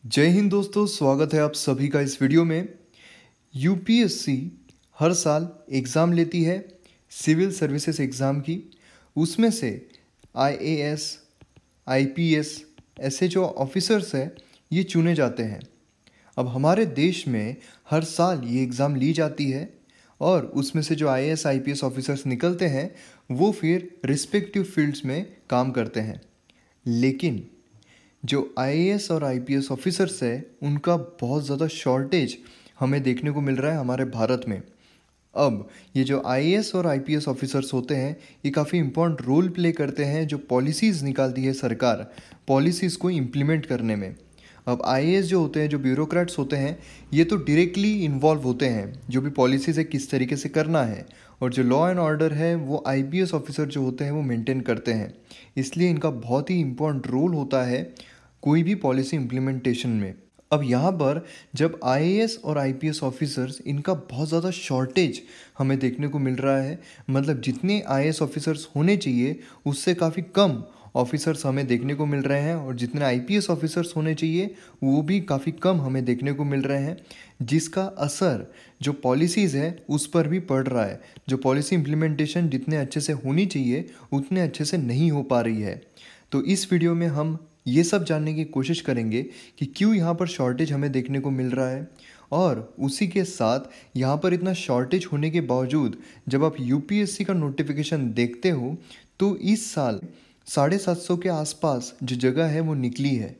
जय हिंद दोस्तों, स्वागत है आप सभी का इस वीडियो में। यूपीएससी हर साल एग्ज़ाम लेती है सिविल सर्विसेज एग्ज़ाम की। उसमें से आईएएस, आईपीएस ऐसे जो ऑफिसर्स हैं ये चुने जाते हैं। अब हमारे देश में हर साल ये एग्ज़ाम ली जाती है और उसमें से जो आईएएस आईपीएस ऑफिसर्स निकलते हैं वो फिर रिस्पेक्टिव फील्ड्स में काम करते हैं। लेकिन जो आईएएस और आईपीएस ऑफिसर्स है उनका बहुत ज़्यादा शॉर्टेज हमें देखने को मिल रहा है हमारे भारत में। अब ये जो आईएएस और आईपीएस ऑफिसर्स होते हैं ये काफ़ी इम्पोर्टेंट रोल प्ले करते हैं जो पॉलिसीज़ निकालती है सरकार, पॉलिसीज़ को इम्प्लीमेंट करने में। अब आईएएस जो होते हैं, जो ब्यूरोक्रेट्स होते हैं, ये तो डायरेक्टली इन्वॉल्व होते हैं जो भी पॉलिसीज़ है किस तरीके से करना है, और जो लॉ एंड ऑर्डर है वो आईपीएस ऑफिसर जो होते हैं वो मेंटेन करते हैं। इसलिए इनका बहुत ही इम्पोर्टेंट रोल होता है कोई भी पॉलिसी इम्प्लीमेंटेशन में। अब यहाँ पर जब आईएएस और आईपीएस ऑफिसर्स इनका बहुत ज़्यादा शॉर्टेज हमें देखने को मिल रहा है, मतलब जितने आईएएस ऑफिसर्स होने चाहिए उससे काफ़ी कम ऑफिसर्स हमें देखने को मिल रहे हैं, और जितने आईपीएस ऑफिसर्स होने चाहिए वो भी काफ़ी कम हमें देखने को मिल रहे हैं, जिसका असर जो पॉलिसीज़ है उस पर भी पड़ रहा है। जो पॉलिसी इम्प्लीमेंटेशन जितने अच्छे से होनी चाहिए उतने अच्छे से नहीं हो पा रही है। तो इस वीडियो में हम ये सब जानने की कोशिश करेंगे कि क्यों यहाँ पर शॉर्टेज हमें देखने को मिल रहा है, और उसी के साथ यहाँ पर इतना शॉर्टेज होने के बावजूद जब आप यूपीएससी का नोटिफिकेशन देखते हो तो इस साल 750 के आसपास जो जगह है वो निकली है।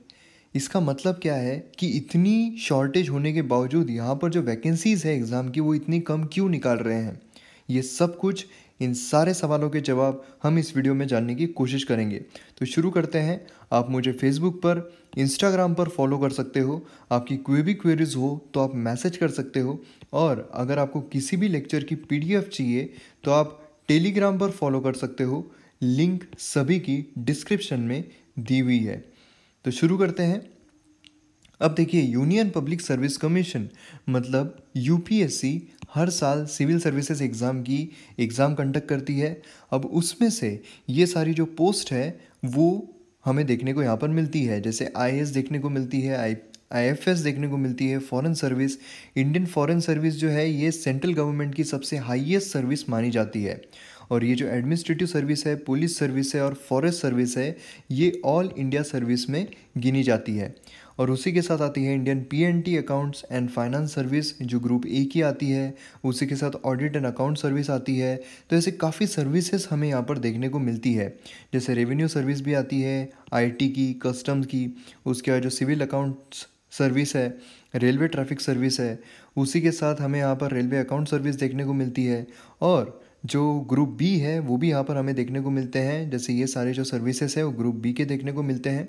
इसका मतलब क्या है कि इतनी शॉर्टेज होने के बावजूद यहाँ पर जो वैकेंसीज़ है एग्ज़ाम की वो इतनी कम क्यों निकाल रहे हैं। ये सब कुछ, इन सारे सवालों के जवाब हम इस वीडियो में जानने की कोशिश करेंगे। तो शुरू करते हैं। आप मुझे फेसबुक पर, इंस्टाग्राम पर फॉलो कर सकते हो। आपकी कोई भी क्वेरीज हो तो आप मैसेज कर सकते हो, और अगर आपको किसी भी लेक्चर की पीडीएफ चाहिए तो आप टेलीग्राम पर फॉलो कर सकते हो। लिंक सभी की डिस्क्रिप्शन में दी हुई है। तो शुरू करते हैं। अब देखिए, यूनियन पब्लिक सर्विस कमीशन मतलब यूपीएससी हर साल सिविल सर्विसेज एग्ज़ाम की एग्ज़ाम कंडक्ट करती है। अब उसमें से ये सारी जो पोस्ट है वो हमें देखने को यहाँ पर मिलती है, जैसे आईएएस देखने को मिलती है, आईएफएस देखने को मिलती है, foreign service. Indian foreign service जो है ये सेंट्रल गवर्नमेंट की सबसे हाईएस्ट सर्विस मानी जाती है, और ये जो एडमिनिस्ट्रेटिव सर्विस है, पुलिस सर्विस है और फॉरेस्ट सर्विस है, ये ऑल इंडिया सर्विस में गिनी जाती है। और उसी के साथ आती है Indian PNT accounts and finance service जो ग्रुप ए की आती है। उसी के साथ ऑडिट एंड अकाउंट सर्विस आती है। तो ऐसे काफ़ी सर्विसेज हमें यहाँ पर देखने को मिलती है, जैसे रेवेन्यू सर्विस भी आती है, आईटी की, कस्टम्स की। उसके बाद जो सिविल अकाउंट्स सर्विस है, रेलवे ट्रैफिक सर्विस है। उसी के साथ हमें यहाँ पर रेलवे अकाउंट सर्विस देखने को मिलती है, और जो ग्रुप बी है वो भी यहाँ पर हमें देखने को मिलते हैं। जैसे ये सारे जो सर्विसेज है वो ग्रुप बी के देखने को मिलते हैं।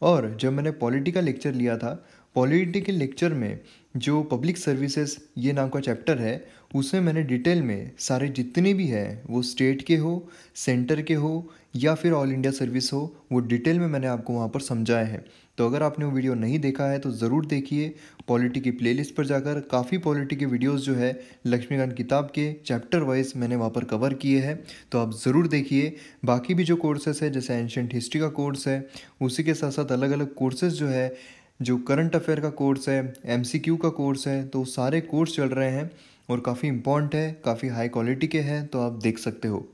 और जब मैंने पॉलिटी का लेक्चर लिया था, पॉलिटी के लेक्चर में जो पब्लिक सर्विसेज ये नाम का चैप्टर है उसमें मैंने डिटेल में सारे जितने भी हैं, वो स्टेट के हो, सेंटर के हो या फिर ऑल इंडिया सर्विस हो, वो डिटेल में मैंने आपको वहाँ पर समझाया है। तो अगर आपने वो वीडियो नहीं देखा है तो ज़रूर देखिए। पॉलिटी की प्लेलिस्ट पर जाकर काफ़ी पॉलिटी के वीडियोस जो है लक्ष्मीकांत किताब के चैप्टर वाइज मैंने वहाँ पर कवर किए हैं, तो आप ज़रूर देखिए। बाकी भी जो कोर्सेस है, जैसे एंशिएंट हिस्ट्री का कोर्स है, उसी के साथ साथ अलग अलग कोर्सेज जो है, जो करंट अफेयर का कोर्स है, एमसीक्यू का कोर्स है, तो सारे कोर्स चल रहे हैं और काफ़ी इम्पॉर्टेंट है, काफ़ी हाई क्वालिटी के हैं, तो आप देख सकते हो।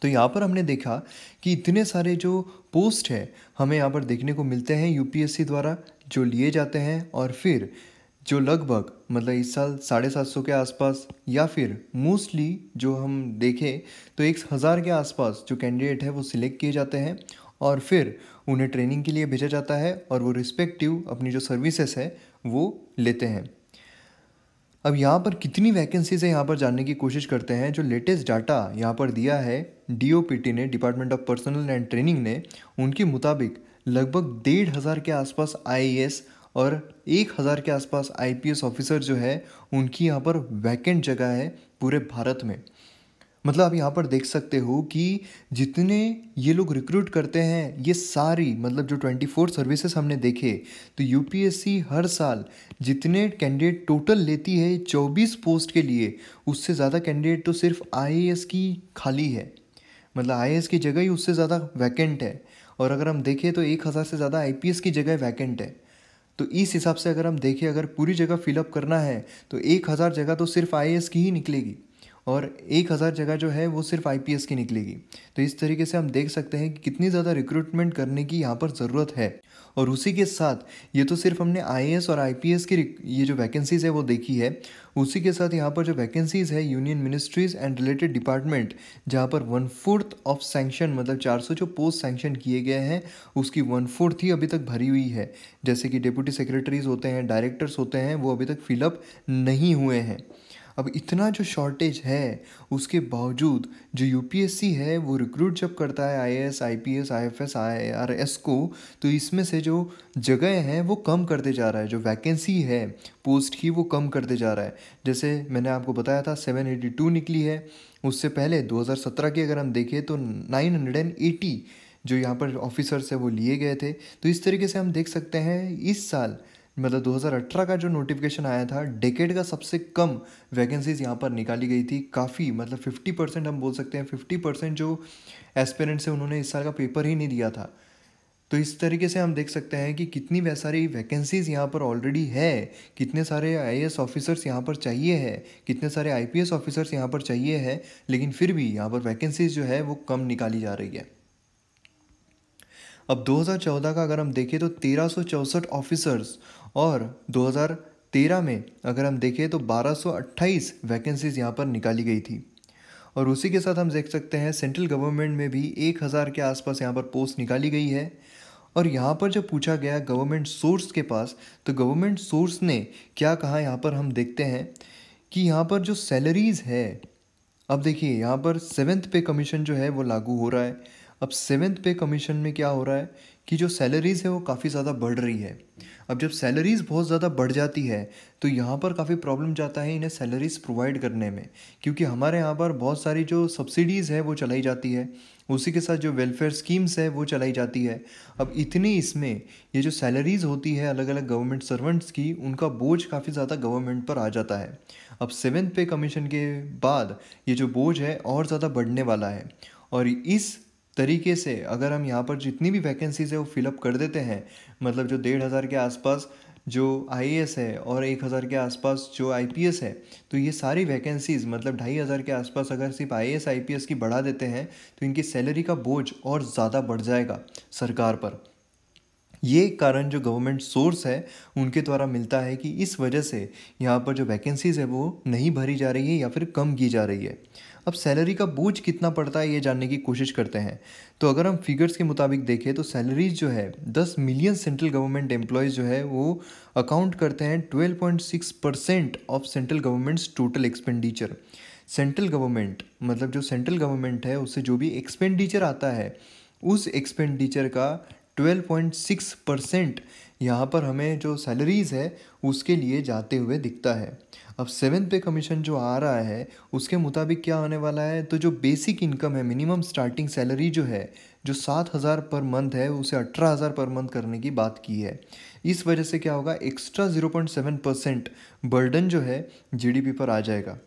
तो यहाँ पर हमने देखा कि इतने सारे जो पोस्ट है हमें यहाँ पर देखने को मिलते हैं यूपीएससी द्वारा जो लिए जाते हैं, और फिर जो लगभग मतलब इस साल 750 के आसपास, या फिर मोस्टली जो हम देखें तो 1000 के आसपास जो कैंडिडेट है वो सिलेक्ट किए जाते हैं, और फिर उन्हें ट्रेनिंग के लिए भेजा जाता है, और वो रिस्पेक्टिव अपनी जो सर्विसेज है वो लेते हैं। अब यहाँ पर कितनी वैकेंसीज है यहाँ पर जानने की कोशिश करते हैं। जो लेटेस्ट डाटा यहाँ पर दिया है डीओपीटी ने, department of personal and training ने, उनके मुताबिक लगभग 1500 के आसपास आईएएस और 1000 के आसपास आईपीएस ऑफिसर जो है उनकी यहाँ पर वैकेंट जगह है पूरे भारत में। मतलब आप यहाँ पर देख सकते हो कि जितने ये लोग रिक्रूट करते हैं, ये सारी मतलब जो 24 सर्विसेज हमने देखे, तो यूपीएससी हर साल जितने कैंडिडेट टोटल लेती है 24 पोस्ट के लिए, उससे ज़्यादा कैंडिडेट तो सिर्फ आईएएस की खाली है। मतलब आईएएस की जगह ही उससे ज़्यादा वैकेंट है, और अगर हम देखें तो 1000 से ज़्यादा आईपीएस की जगह वैकेंट है। तो इस हिसाब से अगर हम देखें, अगर पूरी जगह फिलअप करना है तो 1000 जगह तो सिर्फ आईएएस की ही निकलेगी और 1000 जगह जो है वो सिर्फ आईपीएस की निकलेगी। तो इस तरीके से हम देख सकते हैं कि कितनी ज़्यादा रिक्रूटमेंट करने की यहाँ पर ज़रूरत है। और उसी के साथ ये तो सिर्फ हमने आईएएस और आईपीएस की ये जो वैकेंसीज़ है वो देखी है। उसी के साथ यहाँ पर जो वैकेंसीज़ है union ministries and related department, जहाँ पर 1/4 ऑफ सैंक्शन मतलब 400 जो पोस्ट सैंक्शन किए गए हैं उसकी 1/4 ही अभी तक भरी हुई है। जैसे कि डिप्टी सेक्रेटरीज होते हैं, डायरेक्टर्स होते हैं, वो अभी तक फिलअप नहीं हुए हैं। अब इतना जो शॉर्टेज है उसके बावजूद जो यूपीएससी है वो रिक्रूट जब करता है आईएएस, आईपीएस, आईएफएस, आईआरएस को, तो इसमें से जो जगह हैं वो कम करते जा रहा है, जो वैकेंसी है पोस्ट की वो कम करते जा रहा है। जैसे मैंने आपको बताया था 782 निकली है, उससे पहले 2017 की अगर हम देखें तो 980 जो यहाँ पर ऑफिसर्स है वो लिए गए थे। तो इस तरीके से हम देख सकते हैं इस साल मतलब 2018 का जो नोटिफिकेशन आया था, डेकेड का सबसे कम वैकेंसीज यहाँ पर निकाली गई थी। काफ़ी मतलब 50% हम बोल सकते हैं, 50% जो एस्पिरेंट्स है उन्होंने इस साल का पेपर ही नहीं दिया था। तो इस तरीके से हम देख सकते हैं कि कितनी सारी वैकेंसीज़ यहाँ पर ऑलरेडी है, कितने सारे आईएएस ऑफिसर्स यहाँ पर चाहिए है, कितने सारे आईपीएस ऑफिसर्स यहाँ पर चाहिए है, लेकिन फिर भी यहाँ पर वैकेंसीज़ जो है वो कम निकाली जा रही है। अब 2014 का अगर हम देखें तो 1364 ऑफिसर्स और 2013 में अगर हम देखें तो 1228 वैकेंसीज़ यहाँ पर निकाली गई थी। और उसी के साथ हम देख सकते हैं सेंट्रल गवर्नमेंट में भी 1000 के आसपास यहाँ पर पोस्ट निकाली गई है। और यहाँ पर जब पूछा गया गवर्नमेंट सोर्स के पास, तो गवर्नमेंट सोर्स ने क्या कहा यहाँ पर हम देखते हैं कि यहाँ पर जो सैलरीज़ है, अब देखिए यहाँ पर 7th पे कमीशन जो है वो लागू हो रहा है। अब 7th पे कमीशन में क्या हो रहा है कि जो सैलरीज़ है वो काफ़ी ज़्यादा बढ़ रही है। अब जब सैलरीज़ बहुत ज़्यादा बढ़ जाती है तो यहाँ पर काफ़ी प्रॉब्लम जाता है इन्हें सैलरीज़ प्रोवाइड करने में, क्योंकि हमारे यहाँ पर बहुत सारी जो सब्सिडीज़ है वो चलाई जाती है, उसी के साथ जो वेलफेयर स्कीम्स है वो चलाई जाती है। अब इतनी इसमें ये जो सैलरीज़ होती है अलग अलग गवर्नमेंट सर्वेंट्स की, उनका बोझ काफ़ी ज़्यादा गवर्नमेंट पर आ जाता है। अब 7th पे कमीशन के बाद ये जो बोझ है और ज़्यादा बढ़ने वाला है। और इस तरीके से अगर हम यहाँ पर जितनी भी वैकेंसीज़ है वो फिलअप कर देते हैं, मतलब जो 1500 के आसपास जो आईएएस है और 1000 के आसपास जो आईपीएस है, तो ये सारी वैकेंसीज़ मतलब 2500 के आसपास अगर सिर्फ आईएएस आईपीएस की बढ़ा देते हैं तो इनकी सैलरी का बोझ और ज़्यादा बढ़ जाएगा सरकार पर। ये कारण जो गवर्नमेंट सोर्स है उनके द्वारा मिलता है कि इस वजह से यहाँ पर जो वैकेंसीज़ है वो नहीं भरी जा रही है या फिर कम की जा रही है। अब सैलरी का बोझ कितना पड़ता है ये जानने की कोशिश करते हैं। तो अगर हम फिगर्स के मुताबिक देखें तो सैलरीज जो है 10 मिलियन सेंट्रल गवर्नमेंट एम्प्लॉयज़ जो है वो अकाउंट करते हैं 12.6% of central governments total expenditure. Central government मतलब जो सेंट्रल गवर्नमेंट है उससे जो भी एक्सपेंडिचर आता है उस एक्सपेंडिचर का 12.6% यहाँ पर हमें जो सैलरीज़ है उसके लिए जाते हुए दिखता है। अब 7th पे कमीशन जो आ रहा है उसके मुताबिक क्या होने वाला है, तो जो बेसिक इनकम है मिनिमम स्टार्टिंग सैलरी जो है जो 7000 पर मंथ है उसे 18000 पर मंथ करने की बात की है। इस वजह से क्या होगा, एक्स्ट्रा 0.7% बर्डन जो है जीडीपी पर आ जाएगा।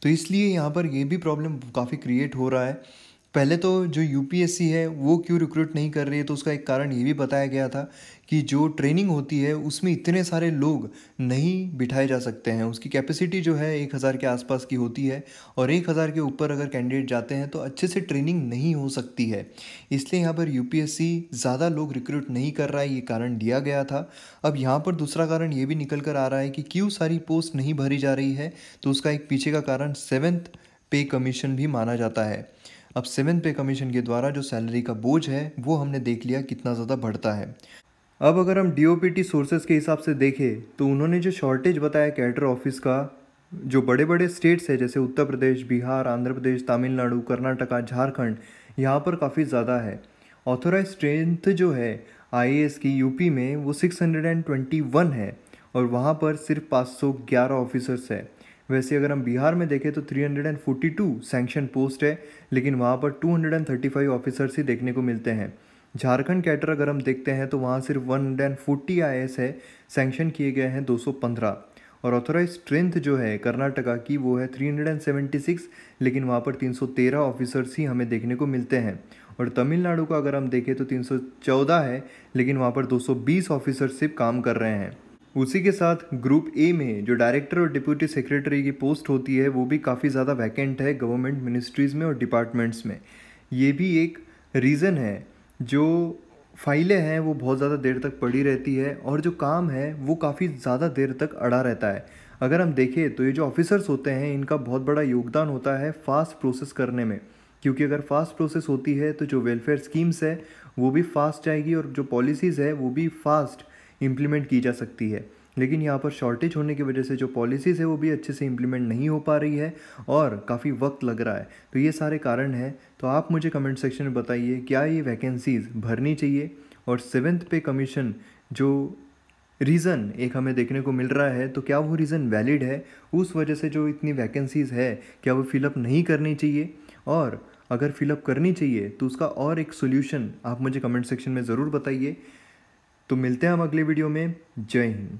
तो इसलिए यहाँ पर ये भी प्रॉब्लम काफ़ी क्रिएट हो रहा है। पहले तो जो यूपीएससी है वो क्यों रिक्रूट नहीं कर रही है, तो उसका एक कारण ये भी बताया गया था कि जो ट्रेनिंग होती है उसमें इतने सारे लोग नहीं बिठाए जा सकते हैं। उसकी कैपेसिटी जो है 1000 के आसपास की होती है और 1000 के ऊपर अगर कैंडिडेट जाते हैं तो अच्छे से ट्रेनिंग नहीं हो सकती है। इसलिए यहाँ पर यूपीएससी ज़्यादा लोग रिक्रूट नहीं कर रहा है, ये कारण दिया गया था। अब यहाँ पर दूसरा कारण ये भी निकल कर आ रहा है कि क्यों सारी पोस्ट नहीं भरी जा रही है, तो उसका एक पीछे का कारण 7th पे कमीशन भी माना जाता है। अब 7th पे कमीशन के द्वारा जो सैलरी का बोझ है वो हमने देख लिया कितना ज़्यादा बढ़ता है। अब अगर हम डीओपीटी सोर्सेज के हिसाब से देखें तो उन्होंने जो शॉर्टेज बताया कैडर ऑफिस का, जो बड़े बड़े स्टेट्स है जैसे उत्तर प्रदेश, बिहार, आंध्र प्रदेश, तमिलनाडु, कर्नाटका, झारखंड, यहाँ पर काफ़ी ज़्यादा है। ऑथोराइज स्ट्रेंथ जो है आईएएस की यूपी में वो 621 है और वहाँ पर सिर्फ 511 ऑफिसर्स है। वैसे अगर हम बिहार में देखें तो 342 सैंक्शन पोस्ट है, लेकिन वहाँ पर 235 ऑफिसर्स ही देखने को मिलते हैं। झारखंड कैडर अगर हम देखते हैं तो वहाँ सिर्फ 140 आईएएस है, सैंक्शन किए गए हैं 215। और ऑथोराइज स्ट्रेंथ जो है कर्नाटका की वो है 376, लेकिन वहाँ पर 313 ऑफिसर्स ही हमें देखने को मिलते हैं। और तमिलनाडु का अगर हम देखें तो 314 है, लेकिन वहाँ पर 220 ऑफिसर सिर्फ काम कर रहे हैं। उसी के साथ ग्रुप ए में जो डायरेक्टर और डिप्यूटी सेक्रेटरी की पोस्ट होती है वो भी काफ़ी ज़्यादा वैकेंट है गवर्नमेंट मिनिस्ट्रीज़ में और डिपार्टमेंट्स में। ये भी एक रीज़न है, जो फाइलें हैं वो बहुत ज़्यादा देर तक पड़ी रहती है और जो काम है वो काफ़ी ज़्यादा देर तक अड़ा रहता है। अगर हम देखें तो ये जो ऑफिसर्स होते हैं इनका बहुत बड़ा योगदान होता है फास्ट प्रोसेस करने में, क्योंकि अगर फास्ट प्रोसेस होती है तो जो वेलफेयर स्कीम्स है वो भी फास्ट जाएगी और जो पॉलिसीज़ है वो भी फास्ट इम्प्लीमेंट की जा सकती है। लेकिन यहाँ पर शॉर्टेज होने की वजह से जो पॉलिसीज़ है वो भी अच्छे से इम्प्लीमेंट नहीं हो पा रही है और काफ़ी वक्त लग रहा है। तो ये सारे कारण हैं। तो आप मुझे कमेंट सेक्शन में बताइए क्या ये वैकेंसीज़ भरनी चाहिए। और 7th पे कमीशन जो रीज़न एक हमें देखने को मिल रहा है, तो क्या वो रीज़न वैलिड है? उस वजह से जो इतनी वैकेंसीज़ है क्या वो फिलअप नहीं करनी चाहिए? और अगर फिलअप करनी चाहिए तो उसका और एक सोल्यूशन आप मुझे कमेंट सेक्शन में ज़रूर बताइए। तो मिलते हैं हम अगले वीडियो में। जय हिंद।